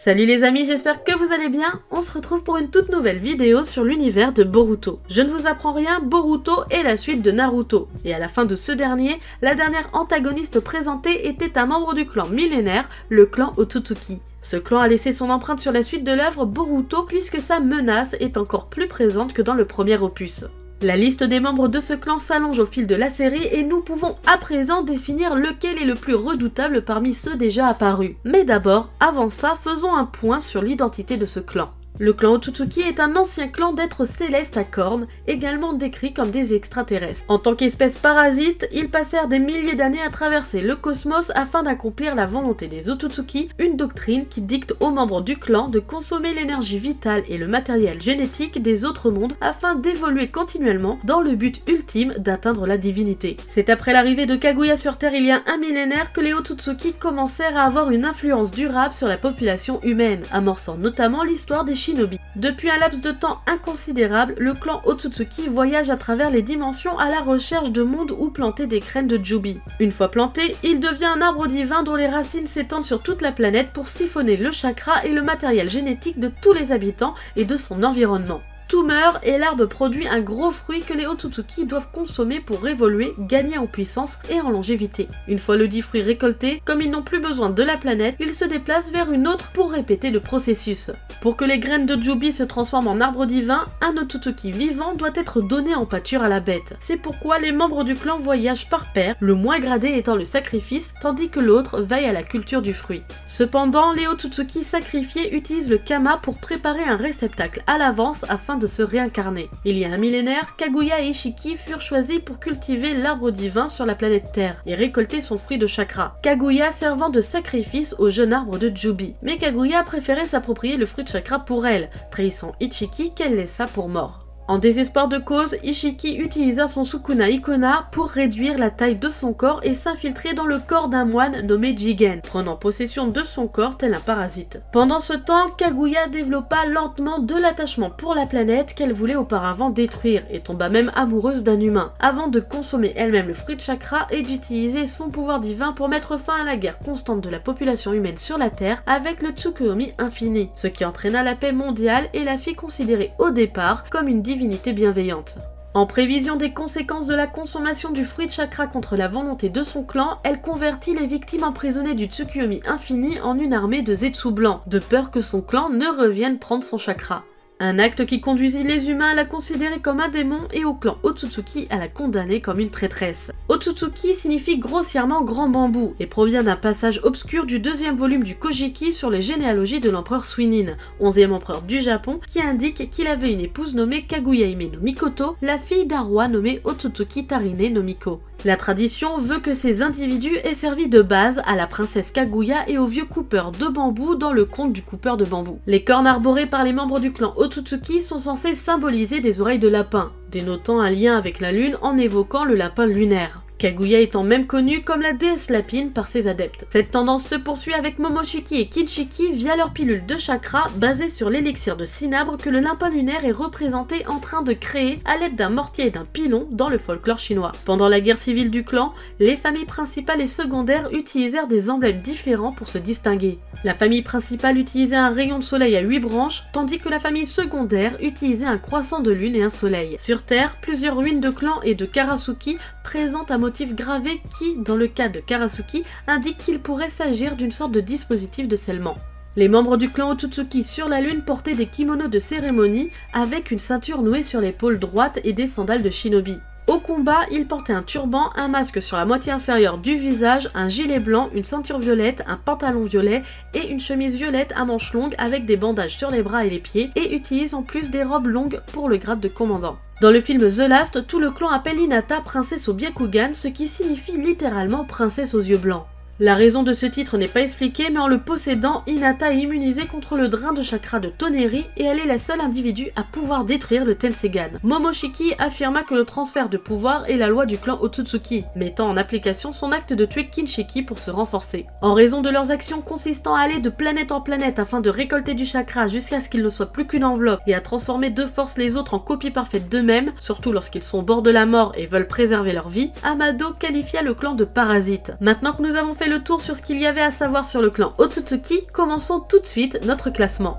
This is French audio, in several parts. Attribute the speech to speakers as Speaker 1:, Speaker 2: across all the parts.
Speaker 1: Salut les amis, j'espère que vous allez bien. On se retrouve pour une toute nouvelle vidéo sur l'univers de Boruto. Je ne vous apprends rien, Boruto est la suite de Naruto. Et à la fin de ce dernier, la dernière antagoniste présentée était un membre du clan millénaire, le clan Otsutsuki. Ce clan a laissé son empreinte sur la suite de l'œuvre Boruto puisque sa menace est encore plus présente que dans le premier opus. La liste des membres de ce clan s'allonge au fil de la série et nous pouvons à présent définir lequel est le plus redoutable parmi ceux déjà apparus. Mais d'abord, avant ça, faisons un point sur l'identité de ce clan. Le clan Otsutsuki est un ancien clan d'êtres célestes à cornes, également décrits comme des extraterrestres. En tant qu'espèce parasite, ils passèrent des milliers d'années à traverser le cosmos afin d'accomplir la volonté des Otsutsuki, une doctrine qui dicte aux membres du clan de consommer l'énergie vitale et le matériel génétique des autres mondes afin d'évoluer continuellement dans le but ultime d'atteindre la divinité. C'est après l'arrivée de Kaguya sur Terre il y a un millénaire que les Otsutsuki commencèrent à avoir une influence durable sur la population humaine, amorçant notamment l'histoire des Shinobi. Depuis un laps de temps inconsidérable, le clan Otsutsuki voyage à travers les dimensions à la recherche de mondes où planter des graines de Jubi. Une fois planté, il devient un arbre divin dont les racines s'étendent sur toute la planète pour siphonner le chakra et le matériel génétique de tous les habitants et de son environnement. Tout meurt et l'arbre produit un gros fruit que les Otsutsuki doivent consommer pour évoluer, gagner en puissance et en longévité. Une fois le dit fruit récolté, comme ils n'ont plus besoin de la planète, ils se déplacent vers une autre pour répéter le processus. Pour que les graines de Jubi se transforment en arbre divin, un Otsutsuki vivant doit être donné en pâture à la bête. C'est pourquoi les membres du clan voyagent par paire, le moins gradé étant le sacrifice, tandis que l'autre veille à la culture du fruit. Cependant, les Otsutsuki sacrifiés utilisent le Kama pour préparer un réceptacle à l'avance afin de se réincarner. Il y a un millénaire, Kaguya et Ishiki furent choisis pour cultiver l'arbre divin sur la planète Terre et récolter son fruit de chakra. Kaguya servant de sacrifice au jeune arbre de Jubi. Mais Kaguya préférait s'approprier le fruit de chakra pour elle, trahissant Ichiki qu'elle laissa pour mort. En désespoir de cause, Ishiki utilisa son Sukuna Ikona pour réduire la taille de son corps et s'infiltrer dans le corps d'un moine nommé Jigen, prenant possession de son corps tel un parasite. Pendant ce temps, Kaguya développa lentement de l'attachement pour la planète qu'elle voulait auparavant détruire et tomba même amoureuse d'un humain, avant de consommer elle-même le fruit de chakra et d'utiliser son pouvoir divin pour mettre fin à la guerre constante de la population humaine sur la Terre avec le Tsukuyomi infini, ce qui entraîna la paix mondiale et la fit considérer au départ comme une divinité bienveillante. En prévision des conséquences de la consommation du fruit de chakra contre la volonté de son clan, elle convertit les victimes emprisonnées du Tsukuyomi infini en une armée de Zetsu blancs, de peur que son clan ne revienne prendre son chakra. Un acte qui conduisit les humains à la considérer comme un démon et au clan Otsutsuki à la condamner comme une traîtresse. Otsutsuki signifie grossièrement grand bambou et provient d'un passage obscur du deuxième volume du Kojiki sur les généalogies de l'empereur Suinin, 11e empereur du Japon, qui indique qu'il avait une épouse nommée Kaguya-hime no Mikoto, la fille d'un roi nommé Otsutsuki Tarine no Miko. La tradition veut que ces individus aient servi de base à la princesse Kaguya et au vieux coupeur de bambou dans le conte du coupeur de bambou. Les cornes arborées par les membres du clan Otsutsuki sont censées symboliser des oreilles de lapin, dénotant un lien avec la lune en évoquant le lapin lunaire. Kaguya étant même connue comme la déesse lapine par ses adeptes. Cette tendance se poursuit avec Momoshiki et Kinshiki via leur pilule de chakra basée sur l'élixir de cinabre que le lapin lunaire est représenté en train de créer à l'aide d'un mortier et d'un pilon dans le folklore chinois. Pendant la guerre civile du clan, les familles principales et secondaires utilisèrent des emblèmes différents pour se distinguer. La famille principale utilisait un rayon de soleil à 8 branches, tandis que la famille secondaire utilisait un croissant de lune et un soleil. Sur Terre, plusieurs ruines de clans et de Karasuki présentent un motif gravé qui, dans le cas de Karasuki, indique qu'il pourrait s'agir d'une sorte de dispositif de scellement. Les membres du clan Otsutsuki sur la lune portaient des kimonos de cérémonie avec une ceinture nouée sur l'épaule droite et des sandales de shinobi. Au combat, ils portaient un turban, un masque sur la moitié inférieure du visage, un gilet blanc, une ceinture violette, un pantalon violet et une chemise violette à manches longues avec des bandages sur les bras et les pieds et utilisent en plus des robes longues pour le grade de commandant. Dans le film The Last, tout le clan appelle Hinata princesse au Byakugan, ce qui signifie littéralement princesse aux yeux blancs. La raison de ce titre n'est pas expliquée, mais en le possédant, Hinata est immunisée contre le drain de chakra de Toneri et elle est la seule individu à pouvoir détruire le Tensegan. Momoshiki affirma que le transfert de pouvoir est la loi du clan Otsutsuki, mettant en application son acte de tuer Kinshiki pour se renforcer. En raison de leurs actions consistant à aller de planète en planète afin de récolter du chakra jusqu'à ce qu'il ne soit plus qu'une enveloppe et à transformer de force les autres en copie parfaite d'eux-mêmes, surtout lorsqu'ils sont au bord de la mort et veulent préserver leur vie, Amado qualifia le clan de parasite. Maintenant que nous avons fait fait le tour sur ce qu'il y avait à savoir sur le clan Otsutsuki, commençons tout de suite notre classement.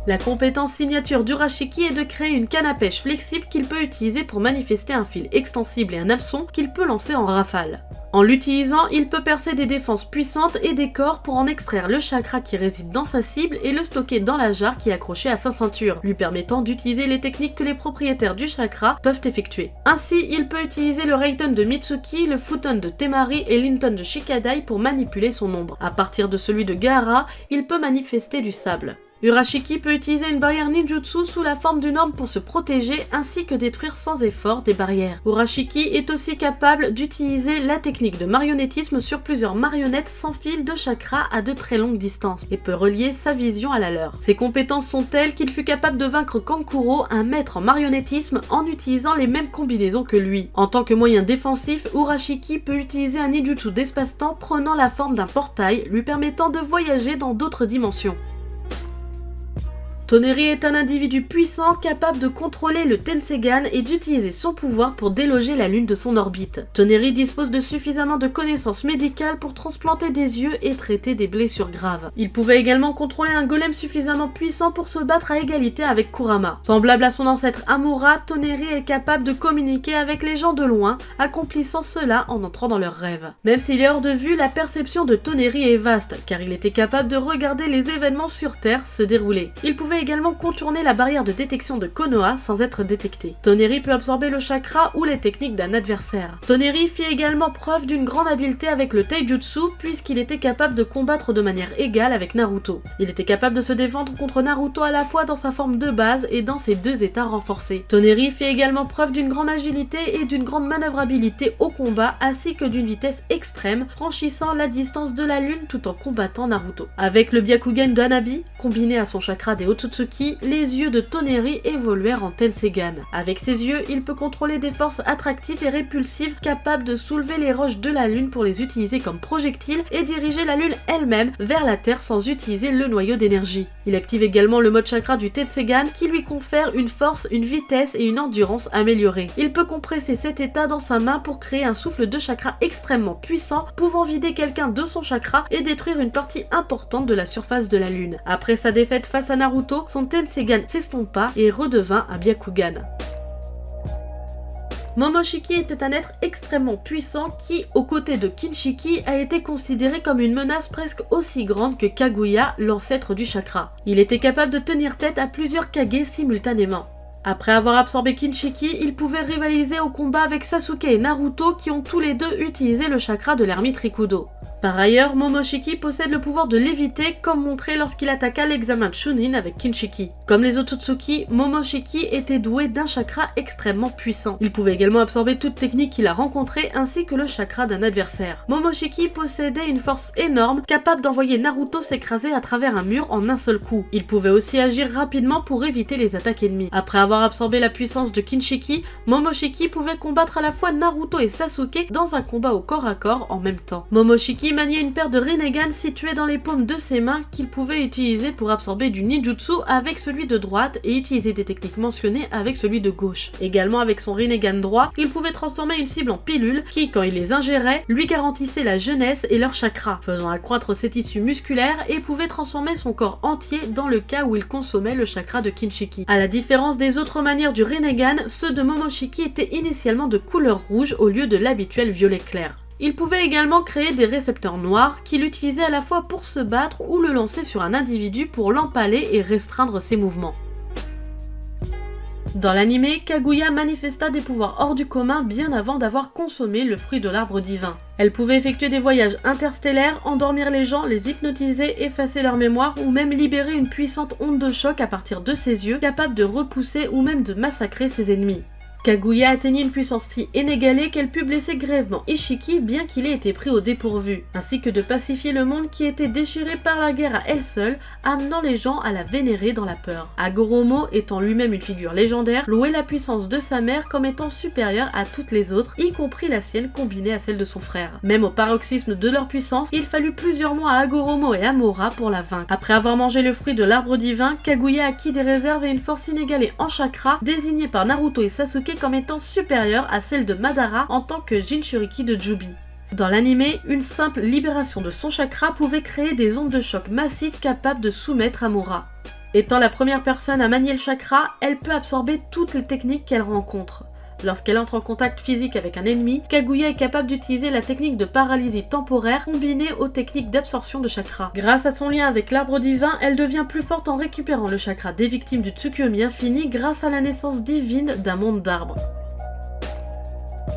Speaker 1: La compétence signature d'Urashiki est de créer une canne à pêche flexible qu'il peut utiliser pour manifester un fil extensible et un hameçon qu'il peut lancer en rafale. En l'utilisant, il peut percer des défenses puissantes et des corps pour en extraire le chakra qui réside dans sa cible et le stocker dans la jarre qui est accrochée à sa ceinture, lui permettant d'utiliser les techniques que les propriétaires du chakra peuvent effectuer. Ainsi, il peut utiliser le Raiten de Mitsuki, le Futon de Temari et l'Inton de Shikadai pour manipuler son ombre. À partir de celui de Gaara, il peut manifester du sable. Urashiki peut utiliser une barrière ninjutsu sous la forme d'une arme pour se protéger ainsi que détruire sans effort des barrières. Urashiki est aussi capable d'utiliser la technique de marionnettisme sur plusieurs marionnettes sans fil de chakra à de très longues distances et peut relier sa vision à la leur. Ses compétences sont telles qu'il fut capable de vaincre Kankuro, un maître en marionnettisme, en utilisant les mêmes combinaisons que lui. En tant que moyen défensif, Urashiki peut utiliser un ninjutsu d'espace-temps prenant la forme d'un portail, lui permettant de voyager dans d'autres dimensions. Toneri est un individu puissant capable de contrôler le Tensegan et d'utiliser son pouvoir pour déloger la lune de son orbite. Toneri dispose de suffisamment de connaissances médicales pour transplanter des yeux et traiter des blessures graves. Il pouvait également contrôler un golem suffisamment puissant pour se battre à égalité avec Kurama. Semblable à son ancêtre Amura, Toneri est capable de communiquer avec les gens de loin, accomplissant cela en entrant dans leurs rêves. Même s'il est hors de vue, la perception de Toneri est vaste, car il était capable de regarder les événements sur Terre se dérouler. Il pouvait également contourner la barrière de détection de Konoha sans être détecté. Toneri peut absorber le chakra ou les techniques d'un adversaire. Toneri fit également preuve d'une grande habileté avec le taijutsu puisqu'il était capable de combattre de manière égale avec Naruto. Il était capable de se défendre contre Naruto à la fois dans sa forme de base et dans ses deux états renforcés. Toneri fit également preuve d'une grande agilité et d'une grande manœuvrabilité au combat ainsi que d'une vitesse extrême, franchissant la distance de la lune tout en combattant Naruto. Avec le Byakugan de Hanabi, combiné à son chakra des Otsutsuki, les yeux de Toneri évoluèrent en Tensegan. Avec ses yeux, il peut contrôler des forces attractives et répulsives capables de soulever les roches de la lune pour les utiliser comme projectiles et diriger la lune elle-même vers la Terre sans utiliser le noyau d'énergie. Il active également le mode chakra du Tensegan qui lui confère une force, une vitesse et une endurance améliorées. Il peut compresser cet état dans sa main pour créer un souffle de chakra extrêmement puissant, pouvant vider quelqu'un de son chakra et détruire une partie importante de la surface de la lune. Après sa défaite face à Naruto, son Tensegan s'estompa et redevint un Byakugan. Momoshiki était un être extrêmement puissant qui, aux côtés de Kinshiki, a été considéré comme une menace presque aussi grande que Kaguya, l'ancêtre du chakra. Il était capable de tenir tête à plusieurs Kage simultanément. Après avoir absorbé Kinshiki, il pouvait rivaliser au combat avec Sasuke et Naruto qui ont tous les deux utilisé le chakra de l'ermite Rikudo. Par ailleurs, Momoshiki possède le pouvoir de léviter comme montré lorsqu'il attaqua l'examen de Chunin avec Kinshiki. Comme les Otsutsuki, Momoshiki était doué d'un chakra extrêmement puissant. Il pouvait également absorber toute technique qu'il a rencontrée ainsi que le chakra d'un adversaire. Momoshiki possédait une force énorme capable d'envoyer Naruto s'écraser à travers un mur en un seul coup. Il pouvait aussi agir rapidement pour éviter les attaques ennemies. Après avoir absorbé la puissance de Kinshiki, Momoshiki pouvait combattre à la fois Naruto et Sasuke dans un combat au corps à corps en même temps. Momoshiki maniait une paire de Rinnegan situés dans les paumes de ses mains qu'il pouvait utiliser pour absorber du ninjutsu avec celui de droite et utiliser des techniques mentionnées avec celui de gauche. Également avec son Rinnegan droit, il pouvait transformer une cible en pilule qui, quand il les ingérait, lui garantissait la jeunesse et leur chakra, faisant accroître ses tissus musculaires et pouvait transformer son corps entier dans le cas où il consommait le chakra de Kinshiki. À la différence des autres manières du Rinnegan, ceux de Momoshiki étaient initialement de couleur rouge au lieu de l'habituel violet clair. Il pouvait également créer des récepteurs noirs qu'il utilisait à la fois pour se battre ou le lancer sur un individu pour l'empaler et restreindre ses mouvements. Dans l'anime, Kaguya manifesta des pouvoirs hors du commun bien avant d'avoir consommé le fruit de l'arbre divin. Elle pouvait effectuer des voyages interstellaires, endormir les gens, les hypnotiser, effacer leur mémoire ou même libérer une puissante onde de choc à partir de ses yeux, capable de repousser ou même de massacrer ses ennemis. Kaguya atteignit une puissance si inégalée qu'elle put blesser grièvement Ishiki bien qu'il ait été pris au dépourvu, ainsi que de pacifier le monde qui était déchiré par la guerre à elle seule, amenant les gens à la vénérer dans la peur. Hagoromo, étant lui-même une figure légendaire, louait la puissance de sa mère comme étant supérieure à toutes les autres, y compris la sienne combinée à celle de son frère. Même au paroxysme de leur puissance, il fallut plusieurs mois à Hagoromo et Amora pour la vaincre. Après avoir mangé le fruit de l'arbre divin, Kaguya acquit des réserves et une force inégalée en chakra, désignée par Naruto et Sasuke comme étant supérieure à celle de Madara en tant que Jinchuriki de Jubi. Dans l'anime, une simple libération de son chakra pouvait créer des ondes de choc massives capables de soumettre Amura. Étant la première personne à manier le chakra, elle peut absorber toutes les techniques qu'elle rencontre. Lorsqu'elle entre en contact physique avec un ennemi, Kaguya est capable d'utiliser la technique de paralysie temporaire combinée aux techniques d'absorption de chakra. Grâce à son lien avec l'arbre divin, elle devient plus forte en récupérant le chakra des victimes du Tsukuyomi infini grâce à la naissance divine d'un monde d'arbres.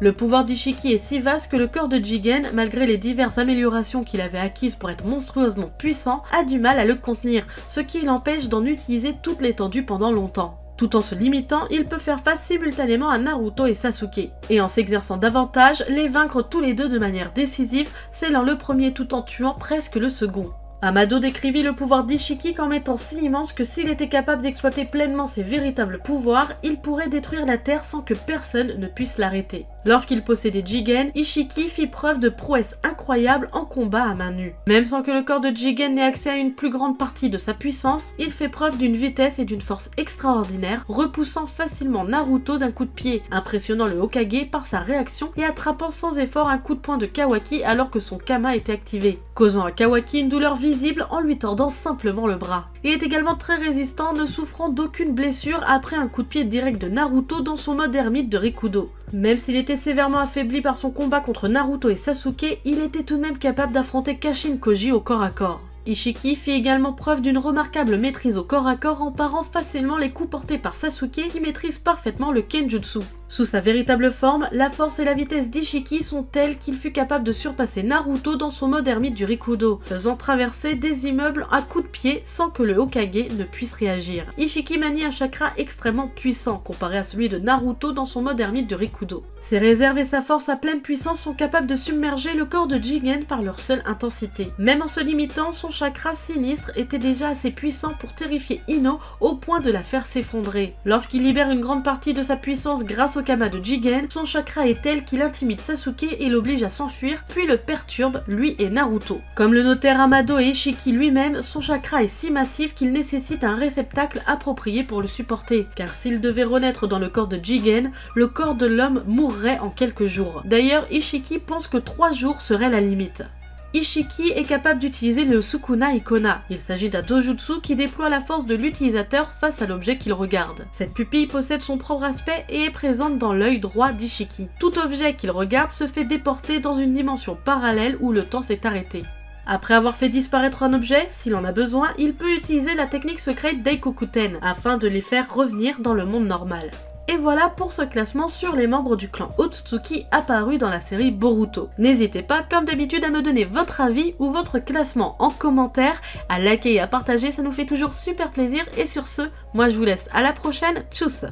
Speaker 1: Le pouvoir d'Ishiki est si vaste que le corps de Jigen, malgré les diverses améliorations qu'il avait acquises pour être monstrueusement puissant, a du mal à le contenir, ce qui l'empêche d'en utiliser toute l'étendue pendant longtemps. Tout en se limitant, il peut faire face simultanément à Naruto et Sasuke, et en s'exerçant davantage, les vaincre tous les deux de manière décisive, scellant le premier tout en tuant presque le second. Amado décrivit le pouvoir d'Ishiki comme étant si immense que s'il était capable d'exploiter pleinement ses véritables pouvoirs, il pourrait détruire la Terre sans que personne ne puisse l'arrêter. Lorsqu'il possédait Jigen, Ishiki fit preuve de prouesse incroyable en combat à main nue. Même sans que le corps de Jigen n'ait accès à une plus grande partie de sa puissance, il fait preuve d'une vitesse et d'une force extraordinaires, repoussant facilement Naruto d'un coup de pied, impressionnant le Hokage par sa réaction et attrapant sans effort un coup de poing de Kawaki alors que son Kama était activé, causant à Kawaki une douleur visible en lui tordant simplement le bras. Il est également très résistant, ne souffrant d'aucune blessure après un coup de pied direct de Naruto dans son mode ermite de Rikudo. Même s'il était sévèrement affaibli par son combat contre Naruto et Sasuke, il était tout de même capable d'affronter Kashin Koji au corps à corps. Ishiki fit également preuve d'une remarquable maîtrise au corps à corps en parant facilement les coups portés par Sasuke qui maîtrise parfaitement le Kenjutsu. Sous sa véritable forme, la force et la vitesse d'Ishiki sont telles qu'il fut capable de surpasser Naruto dans son mode ermite du Rikudo, faisant traverser des immeubles à coups de pied sans que le Hokage ne puisse réagir. Ishiki manie un chakra extrêmement puissant comparé à celui de Naruto dans son mode ermite de Rikudo. Ses réserves et sa force à pleine puissance sont capables de submerger le corps de Jigen par leur seule intensité. Même en se limitant, son chakra sinistre était déjà assez puissant pour terrifier Ino au point de la faire s'effondrer. Lorsqu'il libère une grande partie de sa puissance grâce au Kama de Jigen, son chakra est tel qu'il intimide Sasuke et l'oblige à s'enfuir, puis le perturbe, lui et Naruto. Comme le notèrent Amado et Ishiki lui-même, son chakra est si massif qu'il nécessite un réceptacle approprié pour le supporter, car s'il devait renaître dans le corps de Jigen, le corps de l'homme mourrait en quelques jours. D'ailleurs, Ishiki pense que 3 jours serait la limite. Ishiki est capable d'utiliser le Sukuna Ikona. Il s'agit d'un dojutsu qui déploie la force de l'utilisateur face à l'objet qu'il regarde. Cette pupille possède son propre aspect et est présente dans l'œil droit d'Ishiki. Tout objet qu'il regarde se fait déporter dans une dimension parallèle où le temps s'est arrêté. Après avoir fait disparaître un objet, s'il en a besoin, il peut utiliser la technique secrète Daikokuten afin de les faire revenir dans le monde normal. Et voilà pour ce classement sur les membres du clan Otsutsuki apparus dans la série Boruto. N'hésitez pas, comme d'habitude, à me donner votre avis ou votre classement en commentaire, à liker et à partager, ça nous fait toujours super plaisir. Et sur ce, moi je vous laisse à la prochaine, tchuss!